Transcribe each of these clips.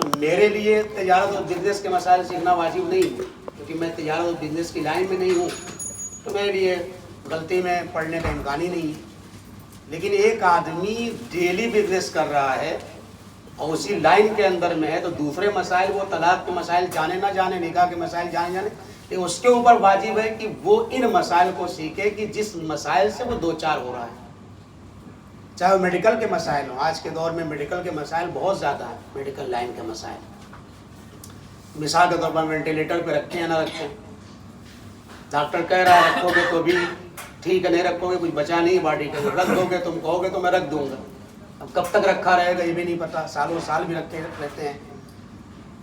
تو میرے لیے تجارت اور بزنس کے مسائل سیکھنا واجب نہیں ہے، کیونکہ میں تجارت اور بزنس کی لائن میں نہیں ہوں، تو میرے لیے غلطی میں پڑھنے کا امکان ہی نہیں ہے۔ لیکن ایک آدمی ڈیلی بزنس کر رہا ہے اور اسی لائن کے اندر میں ہے، تو دوسرے مسائل، وہ طلاق کے مسائل جانے نہ جانے، نکاح کے مسائل جانے لیکن اس کے اوپر واجب ہے کہ وہ ان مسائل کو سیکھے کہ جس مسائل سے وہ دو چار ہو رہا ہے، چاہے وہ میڈیکل کے مسائل ہوں۔ آج کے دور میں میڈیکل کے مسائل بہت زیادہ ہیں، میڈیکل لائن کے مسائل، مثال کے طور پر وینٹیلیٹر پہ رکھیں یا نہ رکھیں، ڈاکٹر کہہ رہا ہے رکھو گے تو بھی ٹھیک ہے، نہیں رکھو گے کچھ بچا نہیں باڈی کے، رکھ دو گے، تم کہو گے تو میں رکھ دوں گا۔ اب کب تک رکھا رہے گا یہ بھی نہیں پتا، سالوں سال بھی رہتے ہیں۔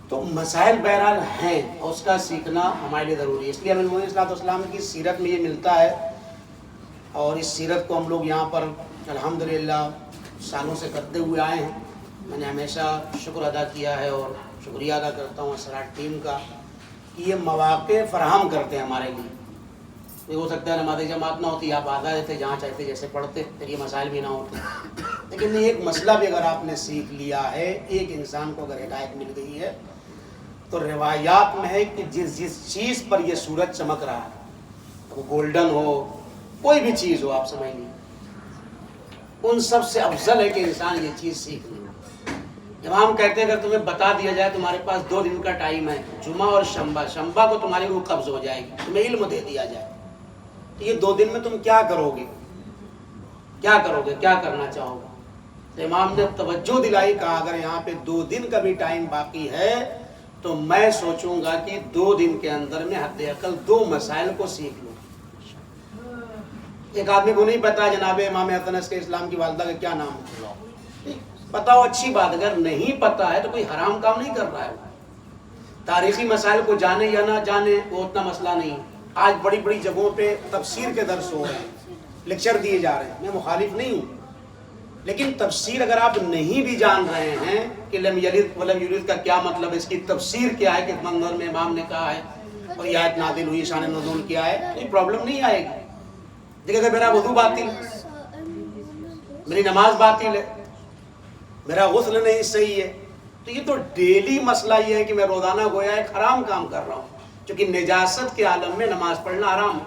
تو مسائل بہرحال ہیں اور اس کا سیکھنا ہمارے لیے ضروری ہے۔ اس لیے ہمیں صلی اللہ علیہ وسلم کی سیرت میں یہ ملتا ہے، اور اس سیرت کو ہم لوگ یہاں پر الحمدللہ سالوں سے کرتے ہوئے آئے ہیں۔ میں نے ہمیشہ شکر ادا کیا ہے اور شکریہ ادا کرتا ہوں اسرار ٹیم کا کہ یہ مواقع فراہم کرتے ہیں ہمارے لیے۔ یہ ہو سکتا ہے نماز جماعت نہ ہوتی، آپ آ جاتے جہاں چاہتے جیسے پڑھتے، پھر یہ مسائل بھی نہ ہوتے، لیکن ایک مسئلہ بھی اگر آپ نے سیکھ لیا ہے، ایک انسان کو اگر ہدایت مل گئی ہے، تو روایات میں ہے کہ جس چیز پر یہ سورج چمک رہا ہے، وہ گولڈن ہو، کوئی بھی چیز ہو، آپ سمجھ لیں، ان سب سے افضل ہے کہ انسان یہ چیز سیکھ لے۔ امام کہتے ہیں اگر تمہیں بتا دیا جائے تمہارے پاس 2 دن کا ٹائم ہے، جمعہ اور شنبہ کو تمہاری روح قبض ہو جائے گی، تمہیں علم دے دیا جائے، تو یہ 2 دن میں تم کیا کرو گے، کیا کرو گے، کیا کرنا چاہو گے؟ تو امام نے توجہ دلائی، کہا اگر یہاں پہ 2 دن کا بھی ٹائم باقی ہے تو میں سوچوں گا کہ 2 دن کے اندر میں حد اقل 2 مسائل کو سیکھ لوں۔ ایک آدمی کو نہیں پتا جناب امام حسن کے اسلام کی والدہ کا کیا نام ہے، پتا ہو اچھی بات، اگر نہیں پتا ہے تو کوئی حرام کام نہیں کر رہا ہے۔ تاریخی مسائل کو جانے یا نہ جانے وہ اتنا مسئلہ نہیں۔ آج بڑی بڑی جگہوں پہ تفسیر کے درس ہو رہے ہیں، لیکچر دیے جا رہے ہیں، میں مخالف نہیں ہوں، لیکن تفسیر اگر آپ نہیں بھی جان رہے ہیں کہ لم یلد ولم یولد کا کیا مطلب ہے، اس کی تفسیر کیا ہے، کس منظر میں امام نے کہا ہے اور یہ آیت نازل ہوئی، شان نزول کیا ہے، کوئی پرابلم نہیں آئے گی۔ دیکھیں اگر میرا وضو باطل، میری نماز باطل ہے، میرا غسل نہیں صحیح ہے، تو یہ تو ڈیلی مسئلہ یہ ہے کہ میں روزانہ گویا ایک حرام کام کر رہا ہوں، کیونکہ نجاست کے عالم میں نماز پڑھنا حرام ہے،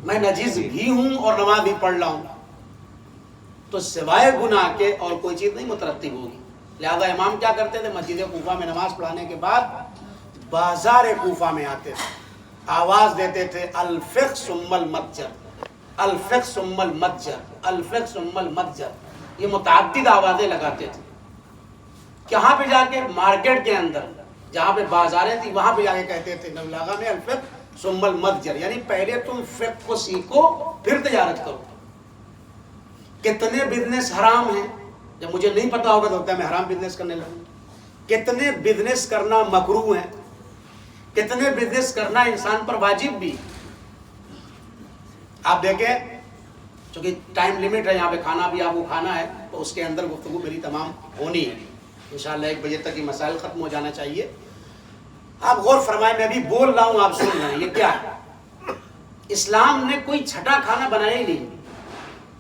میں نجس بھی ہوں اور نماز بھی پڑھ رہا ہوں، تو سوائے گناہ کے اور کوئی چیز نہیں مترتب ہوگی۔ لہذا امام کیا کرتے تھے، مسجد کوفہ میں نماز پڑھانے کے بعد بازار کوفہ میں آتے تھے، آواز دیتے تھے الفقہ ثم المتجر، الفقہ ثم المتجر، الفقہ ثم المتجر، یہ متعدد آوازیں لگاتے تھے۔ کہاں پہ جا کے؟ مارکیٹ کے اندر جہاں پہ بازاریں تھی وہاں پہ جا کے کہتے تھے نبلاغہ میں الفقہ ثم المتجر، یعنی پہلے تم فقہ کو سیکھو پھر تجارت کرو۔ کتنے بزنس حرام ہیں، جب مجھے نہیں پتا ہوگا تو ہوتا ہے میں حرام بزنس کرنے لگوں۔ کتنے بزنس کرنا مکروہ ہیں، کتنے بزنس کرنا انسان پر واجب بھی۔ آپ دیکھیں چونکہ ٹائم لیمٹ ہے یہاں پہ، کھانا بھی آپ کو کھانا ہے تو اس کے اندر گفتگو میری تمام ہونی ہے انشاءاللہ، 1 بجے تک یہ مسائل ختم ہو جانا چاہیے۔ آپ غور فرمائیں، میں ابھی بول رہا ہوں آپ سن رہے ہیں، یہ کیا ہے؟ اسلام نے کوئی چھٹا کھانا بنایا ہی نہیں،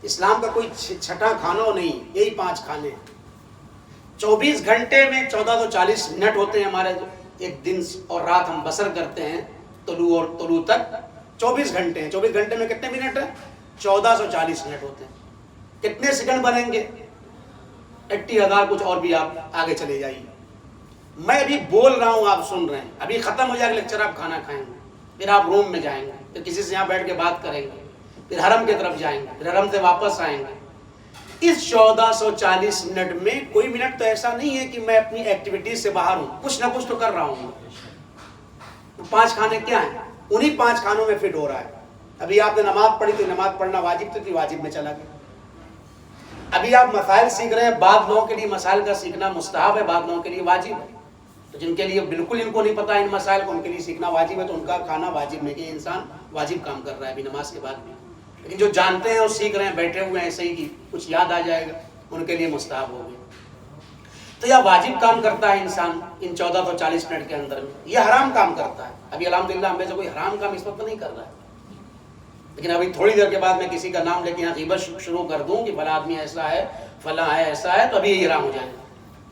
اسلام کا کوئی چھٹا کھانا نہیں، یہی 5 کھانے ہیں۔ 24 گھنٹے میں 1440 منٹ ہوتے ہیں ہمارے، ایک دن اور رات ہم بسر کرتے ہیں طلوع تک 24 گھنٹے ہیں۔ 24 گھنٹے میں کتنے منٹ ہیں؟ 1440 منٹ ہوتے ہیں۔ کتنے سیکنڈ بنیں گے؟ 80,000 کچھ اور بھی، آپ آگے چلے جائیے۔ میں ابھی بول رہا ہوں آپ سن رہے ہیں، ابھی ختم ہو جائے گا لیکچر، آپ کھانا کھائیں گے، پھر آپ روم میں جائیں گے، پھر کسی سے یہاں بیٹھ کے بات کریں گے، پھر حرم کی طرف جائیں گے، پھر حرم سے واپس آئیں گے۔ اس 1440 منٹ میں کوئی منٹ تو ایسا نہیں ہے کہ میں اپنی ایکٹیویٹیز سے باہر ہوں، کچھ نہ کچھ تو کر رہا ہوں۔ 5 کھانے کیا ہیں؟ انہی 5 کھانوں میں فٹ ہو رہا ہے۔ ابھی آپ نے نماز پڑھی تو نماز پڑھنا واجب تھی، واجب میں چلا گیا۔ ابھی آپ مسائل سیکھ رہے ہیں، بعض لوگوں کے لیے مسائل کا سیکھنا مستحب ہے، بعض لوگوں کے لیے واجب ہے، تو جن کے لیے بالکل ان کو نہیں پتا ان مسائل کو، ان کے لیے سیکھنا واجب ہے، تو ان کا کھانا واجب میں کہ انسان واجب کام کر رہا ہے ابھی نماز کے بعد بھی۔ لیکن جو جانتے ہیں اور سیکھ رہے ہیں، بیٹھے ہوئے ہیں ایسے ہی کہ کچھ یاد آ جائے گا، ان کے لیے مستحب ہو گیا۔ تو یہ واجب کام کرتا ہے انسان ان 1440 منٹ کے اندر میں، یہ حرام کام کرتا ہے۔ ابھی الحمدللہ ہم میں سے کوئی حرام کام اس وقت نہیں کر رہا ہے، لیکن ابھی تھوڑی دیر کے بعد میں کسی کا نام لے کے یہاں غیبت شروع کر دوں کہ فلاں آدمی ایسا ہے، فلاں ہے ایسا ہے، تو ابھی یہ حرام ہو جائے گا۔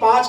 5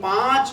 5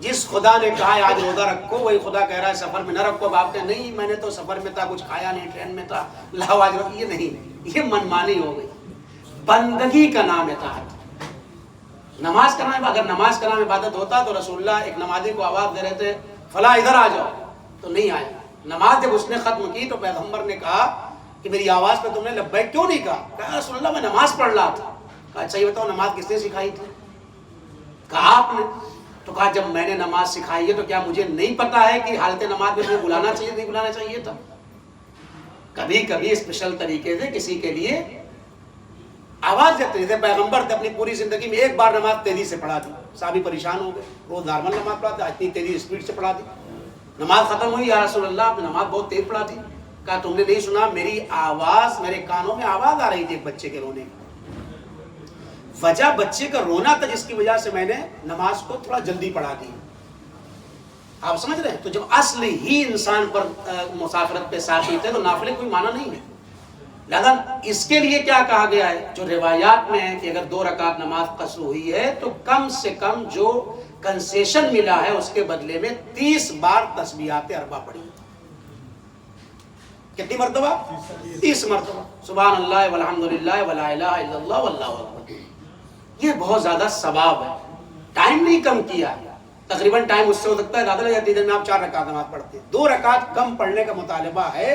جس خدا نے کہا ہے آج روزہ رکھو وہی خدا کہہ رہا ہے سفر میں نہ رکھو. اب آپ کہیں نہیں میں نے تو سفر میں تھا کچھ کھایا نہیں ٹرین میں تھا لاؤ آج رکھو. یہ نہیں, یہ منمانی ہو گئی. بندگی کا نام اطاعت. نماز کا نام, اگر نماز کا نام عبادت ہوتا تو رسول اللہ ایک نمازی کو آواز دے رہے تھے فلاں ادھر آ جاؤ تو نہیں آئے. نماز جب اس نے ختم کی تو پیغمبر نے کہا کہ میری آواز پہ تم نے لبیک کیوں نہیں کہا؟ کہا رسول اللہ میں نماز پڑھ رہا تھا. کہا اچھا یہ بتاؤ نماز کس نے سکھائی تھی؟ کہا آپ نے. تو کہا جب میں نے نماز سکھائی ہے تو کیا مجھے نہیں پتا ہے کہ حالت نماز میں مجھے بلانا چاہیے نہیں بلانا چاہیے تھا؟ کبھی کبھی اسپیشل طریقے سے کسی کے لیے آواز دیتے تھے. پیغمبر نے اپنی پوری زندگی میں ایک بار نماز تیزی سے پڑھا دی, صحابی پریشان ہو گئے. روز نارمل نماز پڑھا تھا, اتنی تیزی اسپیڈ سے پڑھا دی. نماز ختم ہوئی, یا رسول اللہ آپ نے نماز بہت تیز پڑھا تھی. کہا تم نے نہیں سنا, میری آواز, میرے کانوں میں آواز آ رہی تھی ایک بچے کے رونے کی. وجہ بچے کا رونا تھا جس کی وجہ سے میں نے نماز کو تھوڑا جلدی پڑھا دی. آپ سمجھ رہے ہیں؟ تو جب اصل ہی انسان پر مسافرت پہ ساتھی تھے تو نافلے کوئی معنی نہیں ہے. لہذا اس کے لیے کیا کہا گیا ہے, جو روایات میں ہے کہ اگر 2 رکعت نماز قصر ہوئی ہے تو کم سے کم جو کنسیشن ملا ہے اس کے بدلے میں 30 بار تسبیحات اربع پڑھی. کتنی مرتبہ؟ 30 مرتبہ. سبحان اللہ والحمدللہ ولا الہ الا اللہ واللہ اکبر. یہ بہت زیادہ ثواب ہے. ٹائم نہیں کم کیا, تقریباً ٹائم اس سے ہو سکتا ہے زیادہ لگ جاتی ہے میں آپ 4 رکعت نماز پڑھتے ہیں. 2 رکعت کم پڑھنے کا مطالبہ ہے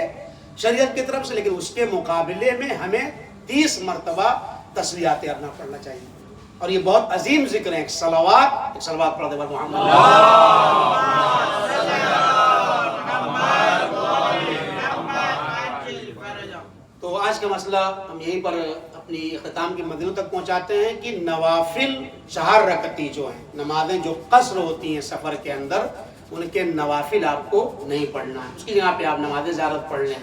شریعت کی طرف سے, لیکن اس کے مقابلے میں ہمیں 30 مرتبہ تسبیحات اربع پڑھنا چاہیے. اور یہ بہت عظیم ذکر ہے. ایک صلوات پڑھ دے محمد. تو آج کا مسئلہ ہم یہیں پر اپنی اختتام کے مدنوں تک پہنچاتے ہیں کہ نوافل 4 رکعتی جو ہیں, نمازیں جو قصر ہوتی ہیں سفر کے اندر, ان کے نوافل آپ کو نہیں پڑھنا ہے. اس کی جگہ پہ آپ نماز زیارت پڑھ لیں,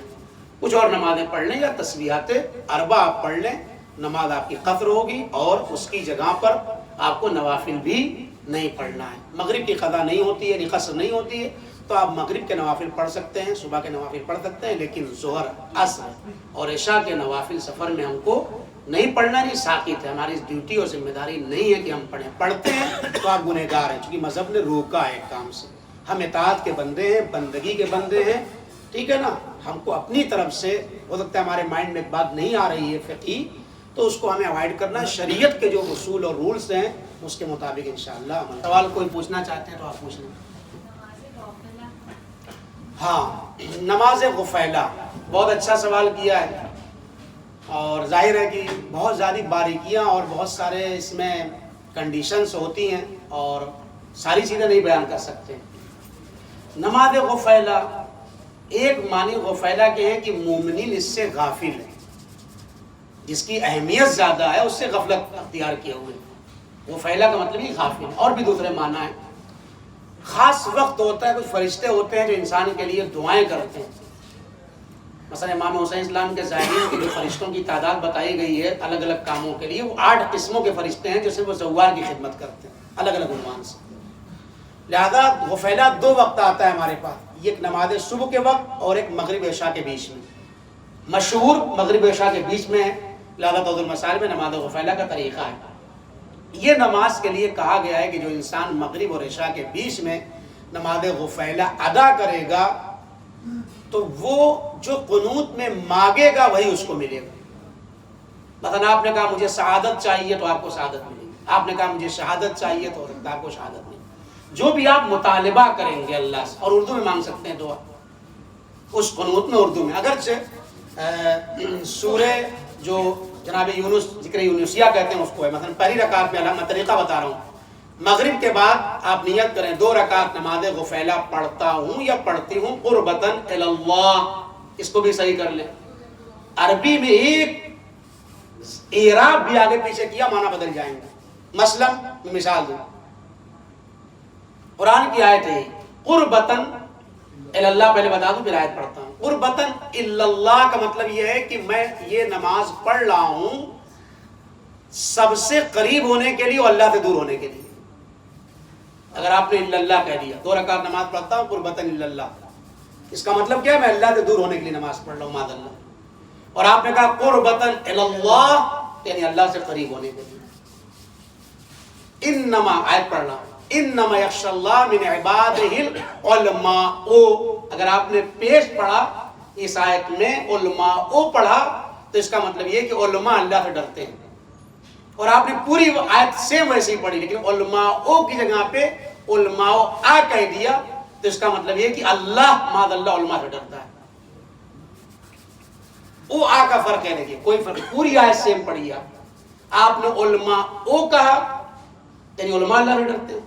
کچھ اور نمازیں پڑھ لیں, یا تسبیحات اربع آپ پڑھ لیں. نماز آپ کی قصر ہوگی اور اس کی جگہ پر آپ کو نوافل بھی نہیں پڑھنا ہے. مغرب کی قضا نہیں ہوتی ہے, قصر نہیں ہوتی ہے, تو آپ مغرب کے نوافل پڑھ سکتے ہیں, صبح کے نوافل پڑھ سکتے ہیں, لیکن ظہر, عصر اور عشاء کے نوافل سفر میں ہم کو نہیں پڑھنا. نہیں ساقط ہے, ہماری ڈیوٹی اور ذمہ داری نہیں ہے کہ ہم پڑھیں. پڑھتے ہیں تو آپ گنہگار ہیں, چونکہ مذہب نے روکا ہے ایک کام سے. ہم اطاعت کے بندے ہیں, بندگی کے بندے ہیں, ٹھیک ہے نا. ہم کو اپنی طرف سے ہو سکتا ہے ہمارے مائنڈ میں ایک بات نہیں آ رہی ہے فقہی, تو اس کو ہمیں اوائڈ کرنا. شریعت کے جو اصول اور رولز ہیں اس کے مطابق انشاءاللہ عمل. سوال کوئی پوچھنا چاہتے ہیں تو آپ پوچھ لیں. ہاں, نماز غفیلہ بہت اچھا سوال کیا ہے, اور ظاہر ہے کہ بہت زیادہ باریکیاں اور بہت سارے اس میں کنڈیشنز ہوتی ہیں اور ساری چیزیں نہیں بیان کر سکتے. نماز غفیلہ ایک معنی غفیلہ کے ہے کہ مومنین اس سے غافل ہے, جس کی اہمیت زیادہ ہے اس سے غفلت اختیار کیے ہوئے. غفیلہ کا مطلب ہی غافل. اور بھی دوسرے معنی ہیں. خاص وقت ہوتا ہے, کچھ فرشتے ہوتے ہیں جو انسان کے لیے دعائیں کرتے ہیں. مثلا امام حسین اسلام کے ظاہرین کے جو فرشتوں کی تعداد بتائی گئی ہے الگ الگ کاموں کے لیے, وہ 8 قسموں کے فرشتے ہیں جو صرف زوار کی خدمت کرتے ہیں الگ الگ عنوان سے. لہذا غفیلہ 2 وقت آتا ہے ہمارے پاس, ایک نماز صبح کے وقت اور ایک مغرب عشاء کے بیچ میں. مشہور مغرب عشاء کے بیچ میں ہے, لہذا توضیح المسائل میں نماز غفیلہ کا طریقہ ہے. یہ نماز کے لیے کہا گیا ہے کہ جو انسان مغرب اور عشاء کے بیچ میں نماز غفیلہ ادا کرے گا تو وہ جو قنوت میں مانگے گا وہی اس کو ملے گا. مثلا آپ نے کہا مجھے سعادت چاہیے تو آپ کو سعادت ملے گی. آپ نے کہا مجھے شہادت چاہیے تو ہو سکتا ہے آپ کو شہادت ملے گی. جو بھی آپ مطالبہ کریں گے اللہ سے, اور اردو میں مانگ سکتے ہیں دعا اس قنوت میں اردو میں. اگرچہ سورہ جو جناب یونس ذکر یونسیہ کہتے ہیں اس کو ہے, مثلا پہلی رکعت میں میں طریقہ بتا رہا ہوں, مغرب کے بعد آپ نیت کریں 2 رکعت نماز غفیلہ پڑھتا ہوں یا پڑھتی ہوں قربتاً الی اللہ. اس کو بھی صحیح کر لیں. عربی میں ایک اعراب بھی آگے پیچھے کیا معنی بدل جائیں گے. مثلا میں مثال دوں, قرآن کی آیت ہے قربتاً الی اللہ, پہلے بتا دوں پھر آیت پڑھتا ہوں. قربتاً الی اللہ کا مطلب یہ ہے کہ میں یہ نماز پڑھ رہا ہوں سب سے قریب ہونے کے لیے اور اللہ سے دور ہونے کے لیے. اگر آپ نے الی اللہ کہہ دیا, 2 رکعت نماز پڑھتا ہوں قربتاً الی اللہ, اس کا مطلب کیا ہے میں اللہ سے دور ہونے کے لیے نماز پڑھ رہا ہوں معاذ اللہ. اور آپ نے کہا قربتاً الی اللہ یعنی اللہ سے قریب ہونے کے لیے. انما آیت پڑھ رہا ہوں, انما یخشی اللہ من عبادہ العلماء، اگر آپ نے پیش پڑھا اس آیت میں علماء پڑھا تو اس کا مطلب یہ کہ علماء اللہ سے ڈرتے ہیں، اور آپ نے پوری آیت سیم ویسے ہی پڑھی لیکن علماء کی جگہ پہ علماء کہہ دیا تو اس کا مطلب یہ کہ اللہ معاذ اللہ علماء سے ڈرتا ہے۔ او کا فرق ہے نہیں، کوئی فرق، پوری آیت سیم پڑھی آپ نے علماء کہا یعنی علماء اللہ سے ڈرتے ہیں،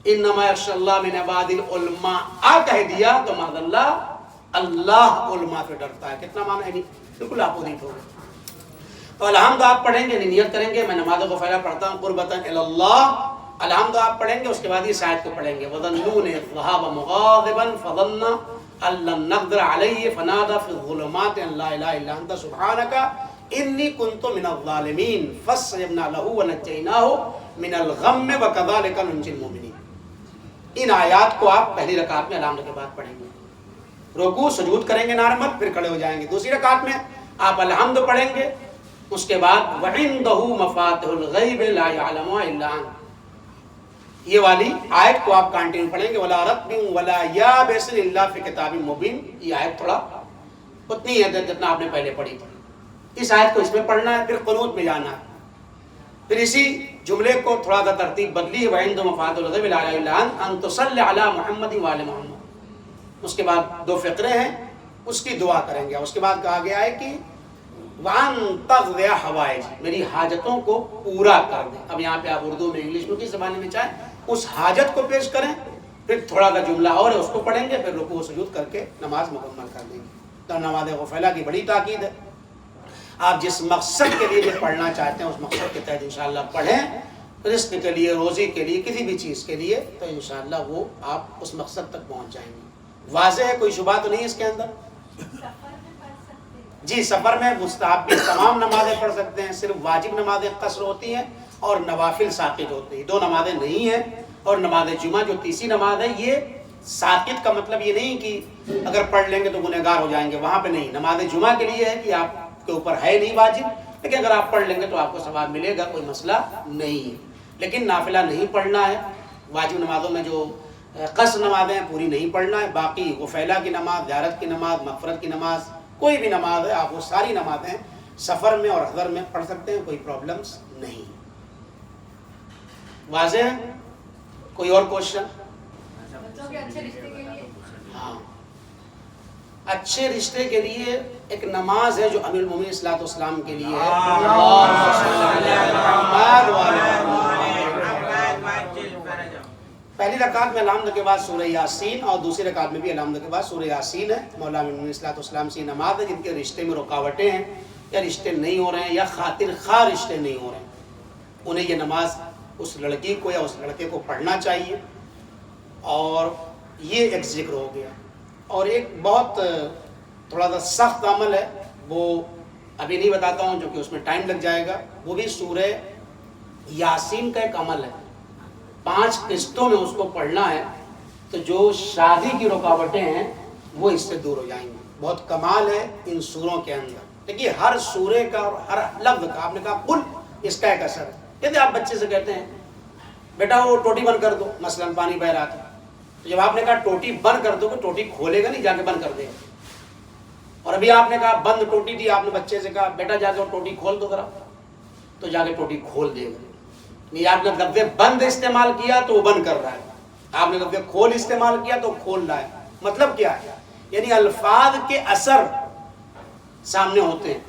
انما یخشی اللہ من عباد العلماء کہہ دیا تو معاذ اللہ اللہ علماء سے ڈرتا ہے۔ کتنا معنی ہے نہیں، بالکل اپوزٹ ہو گیا۔ تو الحمد آپ پڑھیں گے، نیت کریں گے، میں نماز کو فعلا پڑھتا ہوں قربتاً الی اللہ، الحمد آپ پڑھیں گے، اس کے بعد اس آیت کو پڑھیں گے وَظَنُّونِ ذَهَابَ مُغَاضِبًا فَظَنَّ أَن لَّن نَّقْدِرَ عَلَيْهِ فَنَادَىٰ فِي الظُّلُمَاتِ أَن لَّا إِلَٰهَ إِلَّا أَنتَ سُبْحَانَكَ إِنِّي كُنتُ مِنَ الظَّالِمِينَ فَاسْتَجَبْنَا لَهُ وَنَجَّيْنَاهُ مِنَ الْغَمِّ وَكَذَٰلِكَ نُنجِي الْمُؤْمِنِينَ۔ ان آیات کو آپ پہلی رکعت میں الحمد کے بعد پڑھیں گے، رکوع سجود کریں گے نارمل، پھر کھڑے ہو جائیں گے۔ دوسری رکعت میں آپ الحمد پڑھیں گے، اس کے بعد وَعِندَهُ مَفَاتِحُ الْغَيْبِ لَا يَعْلَمُهَا إِلَّا هُوَ، یہ والی آیت کو آپ کانٹینیو پڑھیں گے، وَلَا رَطْبٍ وَلَا يَابِسٍ إِلَّا فِي كِتَابٍ مُبِينٍ۔ یہ آیت تھوڑا اتنی ہے جتنا آپ نے پہلے پڑھی تھی، اس آیت کو اس میں پڑھنا ہے، پھر قنوت میں جانا ہے، پھر اسی جملے کو تھوڑا سا ترتیب بدلی ہے، وَعِندَهُ مَفَاتِحُ الْغَيْبِ لَا يَعْلَمُهَا إِلَّا هُوَ أَن تُصَلِّ عَلَىٰ مُحَمَّدٍ وَآلِ مُحَمَّدٍ۔ اس کے بعد دو فقرے ہیں، اس کی دعا کریں گے۔ اس کے بعد کہا گیا ہے کہ وَأَن تَقْضِيَ حَوَائِجَ، میری حاجتوں کو پورا کر دیں۔ اب یہاں پہ آپ اردو میں انگلش میں کس زبان میں چاہیں اس حاجت کو پیش کریں، پھر تھوڑا سا جملہ اور ہے اس کو پڑھیں گے، پھر رکوع سجود کر کے نماز مکمل کر دیں گے۔ تو نماز غفیلہ کی بڑی تاکید ہے، آپ جس مقصد کے لیے جو پڑھنا چاہتے ہیں اس مقصد کے تحت انشاءاللہ پڑھیں، رزق کے لیے، روزی کے لیے، کسی بھی چیز کے لیے، تو انشاءاللہ وہ آپ اس مقصد تک پہنچ جائیں گے۔ واضح ہے، کوئی شبہ تو نہیں ہے اس کے اندر؟ جی، سفر میں مستحب بھی تمام نمازیں پڑھ سکتے ہیں، صرف واجب نمازیں قصر ہوتی ہیں اور نوافل ساقط ہوتی ہیں، دو نمازیں نہیں ہیں۔ اور نماز جمعہ جو تیسری نماز ہے، یہ ساقط کا مطلب یہ نہیں کہ اگر پڑھ لیں گے تو گنہگار ہو جائیں گے، وہاں پہ نہیں۔ نماز جمعہ کے لیے ہے کہ آپ کے اوپر ہے نہیں واجب، لیکن اگر آپ پڑھ لیں گے تو آپ کو ثواب ملے گا، کوئی مسئلہ نہیں ہے۔ لیکن نافلہ نہیں پڑھنا ہے، واجب نمازوں میں جو قصر نمازیں پوری نہیں پڑھنا ہے، باقی غفیلہ کی نماز، زیارت کی نماز، مغفرت کی نماز، کوئی بھی نماز ہے آپ وہ ساری نمازیں سفر میں اور حضر میں پڑھ سکتے ہیں، کوئی پرابلمس نہیں۔ واضح ہے؟ کوئی اور کوشچن؟ ہاں، اچھے رشتے کے لیے ایک نماز ہے جو امیر المومنین صلی اللہ علیہ وسلم کے لیے ہے، پہلی رکعت میں الحمد کے بعد سورہ یاسین اور دوسری رکعت میں بھی الحمد کے بعد سورہ یاسین ہے۔ مولا امیر المومنین صلی اللہ علیہ وسلم سے نماز ہے جن کے رشتے میں رکاوٹیں ہیں یا رشتے نہیں ہو رہے ہیں یا خاطر خواہ رشتے نہیں ہو رہے ہیں، انہیں یہ نماز اس لڑکی کو یا اس لڑکے کو پڑھنا چاہیے۔ اور یہ ایک ذکر ہو گیا، اور ایک بہت تھوڑا سا سخت عمل ہے، وہ ابھی نہیں بتاتا ہوں جو کہ اس میں ٹائم لگ جائے گا، وہ بھی سورہ یاسین کا ایک عمل ہے، 5 قسطوں میں اس کو پڑھنا ہے، تو جو شادی کی رکاوٹیں ہیں وہ اس سے دور ہو جائیں گی۔ بہت کمال ہے ان سوروں کے اندر، دیکھیے ہر سورے کا اور ہر لفظ کا، آپ نے کہا قل، اس کا ایک اثر ہے۔ کہتے آپ بچے سے کہتے ہیں بیٹا وہ ٹوٹی بند کر دو، مثلا پانی بہ رہا تھا، تو جب آپ نے کہا ٹوٹی بند کر دو، کہ ٹوٹی کھولے گا نہیں، جا کے بند کر دے گا۔ اور ابھی آپ نے کہا بند ٹوٹی تھی، آپ نے بچے سے کہا بیٹا جا کے وہ ٹوٹی کھول دو ذرا، تو جا کے ٹوٹی کھول دے گا۔ نہیں، آپ نے لفظ بند استعمال کیا تو وہ بند کر رہا ہے، آپ نے لفظ کھول استعمال کیا تو کھول رہا ہے۔ مطلب کیا ہے؟ یعنی الفاظ کے اثر سامنے ہوتے ہیں۔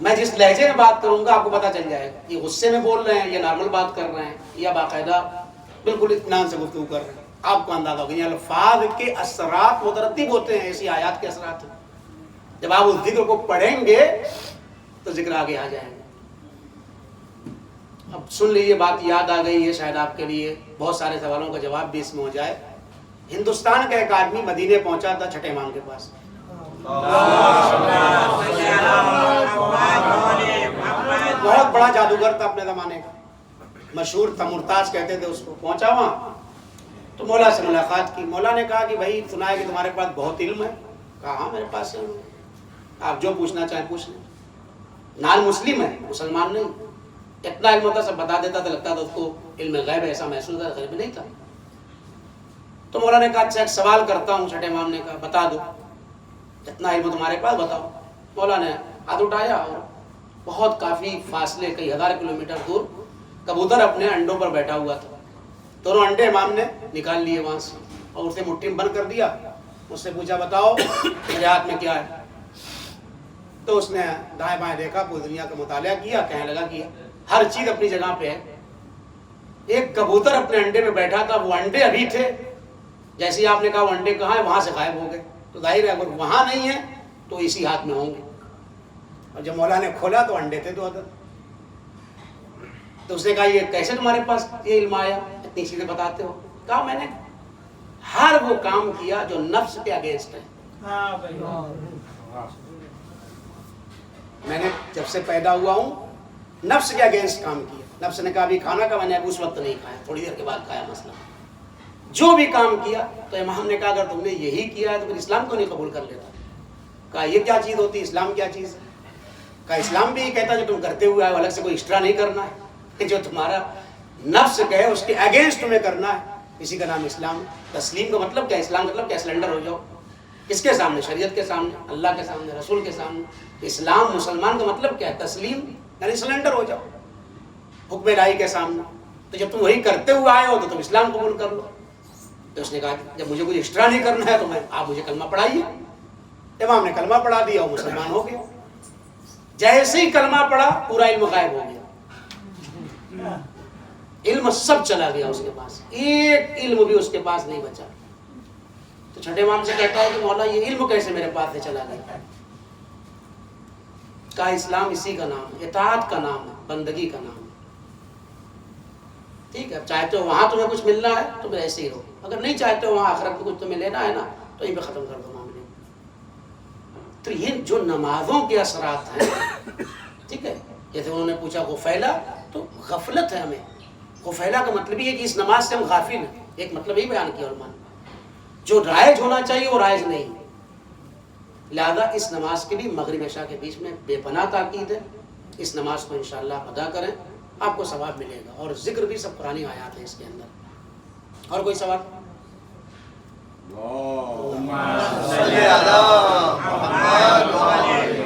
میں جس لہجے میں بات کروں گا آپ کو پتہ چل جائے گا یہ غصے میں بول رہے ہیں یا نارمل بات کر رہے ہیں یا باقاعدہ بالکل اطمینان سے گفتگو کر رہے ہیں، آپ کو اندازہ ہوگا۔ یعنی الفاظ کے اثرات مترتب ہوتے ہیں، ایسی آیات کے اثرات ہیں۔ جب آپ اس ذکر کو پڑھیں گے تو ذکر آگے آ جائیں گے۔ اب سن لیجیے، بات یاد آ گئی ہے شاید آپ کے لیے، بہت سارے سوالوں کا جواب بھی اس میں ہو جائے۔ ہندوستان کا ایک آدمی مدینے پہنچا تھا چھٹے امام کے پاس، بہت بڑا جادوگر تھا اپنے زمانے کا، مشہور تھا، مرتاز کہتے تھے اس کو۔ پہنچا وہاں تو مولا سے ملاقات کی، مولا نے کہا کہ بھائی سنا ہے کہ تمہارے پاس بہت علم ہے۔ کہا ہاں میرے پاس علم ہے، آپ جو پوچھنا چاہیں پوچھ لیں۔ نان مسلم ہے، مسلمان نہیں۔ اتنا علم ہوتا سب بتا دیتا تھا, لگتا تھا اس کو علم غیب ایسا محسوس ہوتا, غیب نہیں تھا. تو مولانا نے کہا اچھا ایک سوال کرتا ہوں. چھٹے امام نے کہا بتا دو, اتنا علم تمہارے پاس بتاؤ. مولانا نے ہاتھ اٹھایا اور بہت کافی فاصلے کئی ہزار کلومیٹر دور کبوتر اپنے انڈوں پر بیٹھا ہوا تھا. دونوں انڈے امام نے نکال لیے وہاں سے اور اسے مٹھی میں بند کر دیا. اس سے پوچھا بتاؤ میرے ہاتھ میں کیا ہے. تو اس نے دائیں بائیں دیکھا, پوری دنیا کا مطالعہ کیا, کہنے لگا کہ ہر چیز اپنی جگہ پہ ہے. ایک کبوتر اپنے انڈے میں بیٹھا تھا, وہ انڈے ابھی تھے. جیسے آپ نے کہا وہ انڈے کہاں ہیں, وہاں سے غائب ہو گئے. تو ظاہر ہے اگر وہاں نہیں ہے تو اسی ہاتھ میں ہوں گے. اور جب مولانا نے کھولا تو انڈے تھے 2 عدد. تو اس نے کہا یہ کیسے تمہارے پاس یہ علم آیا, اتنی چیزیں بتاتے ہو. کہا میں نے ہر وہ کام کیا جو نفس کے اگینسٹ ہے. میں نے جب سے پیدا ہوا ہوں نفس کے اگینسٹ کام کیا. نفس نے کہا ابھی کھانا کا, میں نے اس وقت نہیں کھایا, تھوڑی دیر کے بعد کھایا. مسئلہ جو بھی کام کیا تو امام نے کہا اگر تم نے یہی کیا ہے تو پھر اسلام کو نہیں قبول کر لیتا. کہا یہ کیا چیز ہوتی ہے, اسلام کیا چیز ہے. کہا اسلام بھی یہ کہتا ہے جو تم کرتے ہوئے آئے الگ سے کوئی ایکسٹرا نہیں کرنا ہے, جو تمہارا نفس کہے اس کے اگینسٹ تمہیں کرنا ہے, اسی کا نام اسلام. تسلیم کا مطلب کیا, اسلام مطلب کیا, سلنڈر ہو جاؤ. کس کے سامنے, شریعت کے سامنے, اللہ کے سامنے, رسول کے سامنے. اسلام مسلمان کا مطلب کیا ہے, تسلیم یعنی سلنڈر ہو جاؤ حکم الہی کے سامنے. تو جب تم وہی کرتے ہوئے آئے ہو تو تم اسلام قبول کر لو. تو اس نے کہا جب مجھے کچھ ایکسٹرا نہیں کرنا ہے تو آپ مجھے کلمہ پڑھائیے. امام نے کلمہ پڑھا دیا اور مسلمان ہو گیا. جیسے ہی کلمہ پڑھا پورا علم غائب ہو گیا. علم سب چلا گیا اس کے پاس, ایک علم بھی اس کے پاس نہیں بچا. تو چھٹے امام سے کہتا ہے کہ مولا یہ علم کیسے میرے پاس سے چلا گیا. کہا اسلام اسی کا نام ہے, اطاعت کا نام ہے, بندگی کا نام ہے. ٹھیک ہے, چاہتے ہو وہاں تمہیں کچھ ملنا ہے تو ایسے ہی رہو, اگر نہیں چاہتے ہو وہاں آخرت میں کچھ تمہیں لینا ہے نا تو یہیں پہ ختم کر دو معاملے. تو یہ جو نمازوں کے اثرات ہیں, ٹھیک ہے, جیسے انہوں نے پوچھا غفیلہ, تو غفلت ہے ہمیں. غفیلہ کا مطلب یہ ہے کہ اس نماز سے ہم غافل ہیں. ایک مطلب یہی بیان کیا علماء نے, جو رائج ہونا چاہیے وہ رائج نہیں. لہذا اس نماز کے لیے مغرب عشاء کے بیچ میں بے پناہ تاکید ہے. اس نماز کو انشاءاللہ ادا کریں, آپ کو ثواب ملے گا. اور ذکر بھی سب قرآنی آیات ہیں اس کے اندر. اور کوئی سوال؟ اللهم صل على محمد